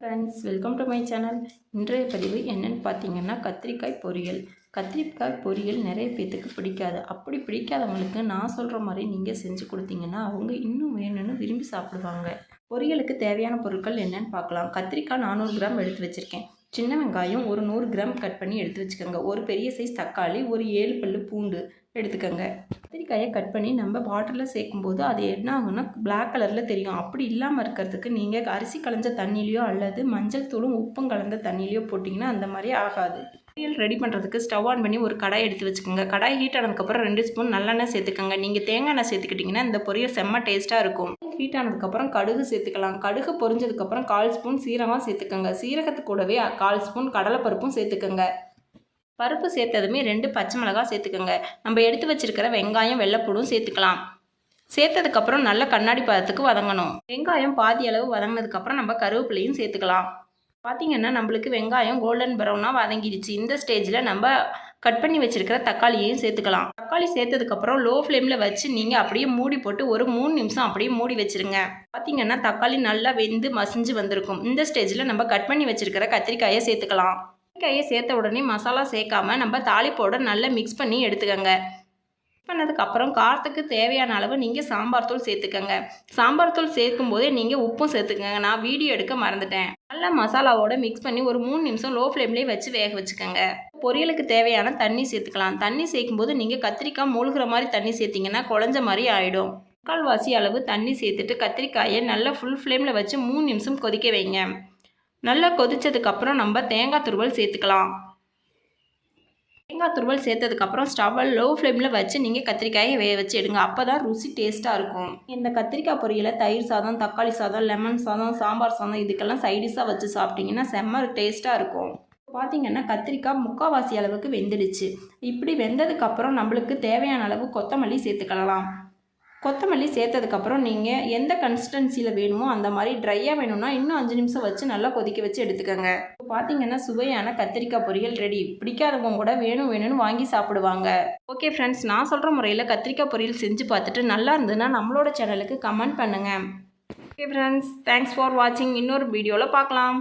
Friends, welcome to my channel. இன்றைய பதிவு என்னென்னு பார்த்தீங்கன்னா, கத்திரிக்காய் பொரியல். கத்திரிக்காய் பொரியல் நிறைய பேத்துக்கு பிடிக்காது. அப்படி பிடிக்காதவங்களுக்கு நான் சொல்கிற மாதிரி நீங்கள் செஞ்சு கொடுத்தீங்கன்னா அவங்க இன்னும் வேணும்னு விரும்பி சாப்பிடுவாங்க. பொரியலுக்கு தேவையான பொருட்கள் என்னென்னு பார்க்கலாம். கத்திரிக்காய் 400 கிராம் எடுத்து வச்சுருக்கேன். சின்ன வெங்காயம் ஒரு 100 கிராம் கட் பண்ணி எடுத்து வச்சுக்கோங்க. ஒரு பெரிய சைஸ் தக்காளி, ஒரு 7 பல்லு பூண்டு எடுத்துக்கோங்க. கத்திரிக்காயை கட் பண்ணி நம்ம வாட்டரில் சேர்க்கும்போது அது என்ன ஆகும்னா பிளாக் கலரில் தெரியும். அப்படி இல்லாமல் இருக்கிறதுக்கு நீங்கள் அரிசி களைஞ்ச தண்ணியிலையோ அல்லது மஞ்சள் தூளும் உப்பும் கலந்த தண்ணியிலையோ போட்டிங்கன்னா அந்த மாதிரி ஆகாது. பொரியல் ரெடி பண்ணுறதுக்கு ஸ்டவ் ஆன் பண்ணி ஒரு கடாய் எடுத்து வச்சுக்கோங்க. கடாய் ஹீட் ஆனதுக்கப்புறம் 2 ஸ்பூன் நல்லெண்ணெய் சேர்த்துக்கோங்க. நீங்கள் தேங்காய் எண்ணெய் சேர்த்துக்கிட்டிங்கன்னா இந்த பொரியல் செம்ம டேஸ்ட்டாக இருக்கும். ஹீட் ஆனதுக்கப்புறம் கடுகு சேர்த்துக்கலாம். கடுகு பொரிஞ்சதுக்கப்புறம் 1/4 ஸ்பூன் சீரகம் சேர்த்துக்கோங்க. சீரகத்து கூடவே 1/4 ஸ்பூன் கடலைப்பருப்பும் சேர்த்துக்கோங்க. பருப்பு சேர்த்ததுமே 2 பச்சை மிளகாய் சேர்த்துக்கோங்க. நம்ம எடுத்து வச்சிருக்கிற வெங்காயம் வெள்ளைப்பூடும் சேர்த்துக்கலாம். சேர்த்ததுக்கப்புறம் நல்ல கண்ணாடி பதத்துக்கு வதங்கணும். வெங்காயம் பாதி அளவு வதங்கினதுக்கப்புறம் நம்ம கருவேப்பிலையும் சேர்த்துக்கலாம். பார்த்திங்கன்னா நம்மளுக்கு வெங்காயம் கோல்டன் ப்ரௌனாக வதங்கிடுச்சு. இந்த ஸ்டேஜில் நம்ம கட் பண்ணி வச்சுருக்கிற தக்காளியையும் சேர்த்துக்கலாம். தக்காளி சேர்த்ததுக்கப்புறம் லோ ஃப்ளேமில் வச்சு நீங்கள் அப்படியே மூடி போட்டு ஒரு 3 நிமிஷம் அப்படியே மூடி வச்சுருங்க. பார்த்திங்கன்னா தக்காளி நல்லா வெந்து மசிஞ்சு வந்திருக்கும். இந்த ஸ்டேஜில் நம்ம கட் பண்ணி வச்சுருக்கிற கத்திரிக்காயை சேர்த்துக்கலாம். கத்திரிக்காயை சேர்த்த உடனே மசாலா சேர்க்காம நம்ம தாளிப்போட நல்லா மிக்ஸ் பண்ணி எடுத்துக்கோங்க. மிக்ஸ் பண்ணதுக்கப்புறம் காரத்துக்கு தேவையான அளவு நீங்கள் சாம்பார் தூள் சேர்த்துக்கோங்க. சாம்பார் தூள் சேர்க்கும் போதே நீங்கள் உப்பும் சேர்த்துக்கோங்க. நான் வீடியோ எடுக்க மறந்துட்டேன். நல்லா மசாலாவோட மிக்ஸ் பண்ணி ஒரு 3 நிமிஷம் லோ ஃப்ளேம்லேயே வச்சு வேக வச்சுக்கோங்க. பொரியலுக்கு தேவையான தண்ணி சேர்த்துக்கலாம். தண்ணி சேர்க்கும்போது நீங்கள் கத்திரிக்காய் மூழ்கிற மாதிரி தண்ணி சேர்த்திங்கன்னா குழஞ்ச மாதிரி ஆகிடும். 1/4 அளவு தண்ணி சேர்த்துட்டு கத்திரிக்காயை நல்லா ஃபுல் ஃப்ளேமில் வச்சு 3 நிமிஷம் கொதிக்க வைங்க. நல்லா கொதிச்சதுக்கப்புறம் நம்ம தேங்காய் துருவல் சேர்த்துக்கலாம். தேங்காய் துருவல் சேர்த்ததுக்கப்புறம் ஸ்டவ்வை லோ ஃப்ளேமில் வச்சு நீங்கள் கத்திரிக்காயை வேக வச்சு எடுங்க. அப்போ தான் ருசி டேஸ்ட்டாக இருக்கும். இந்த கத்திரிக்காய் பொரியலை தயிர் சாதம், தக்காளி சாதம், லெமன் சாதம், சாம்பார் சாதம் இதுக்கெல்லாம் சைடிஷாக வச்சு சாப்பிட்டிங்கன்னா செம்ம டேஸ்ட்டாக இருக்கும். பார்த்திங்கன்னா கத்திரிக்காய் 3/4 அளவுக்கு வெந்துடுச்சு. இப்படி வெந்ததுக்கப்புறம் நம்மளுக்கு தேவையான அளவு கொத்தமல்லி சேர்த்துக்கலாம். கொத்தமல்லி சேர்த்ததுக்கப்புறம் நீங்கள் எந்த கன்சிஸ்டன்சியில் வேணுமோ அந்த மாதிரி ட்ரையாக வேணும்னா இன்னும் 5 நிமிஷம் வச்சு நல்லா கொதிக்க வச்சு எடுத்துக்கோங்க. இப்போ பார்த்தீங்கன்னா சுவையான கத்திரிக்காய் பொரியல் ரெடி. பிடிக்காதவங்க கூட வேணும்னு வாங்கி சாப்பிடுவாங்க. ஓகே ஃப்ரெண்ட்ஸ், நான் சொல்கிற முறையில் கத்திரிக்காய் பொரியல் செஞ்சு பார்த்துட்டு நல்லா இருந்ததுன்னா நம்மளோட சேனலுக்கு கமெண்ட் பண்ணுங்கள். ஓகே ஃப்ரெண்ட்ஸ், தேங்க்ஸ் ஃபார் வாட்சிங். இன்னொரு வீடியோவில் பார்க்கலாம்.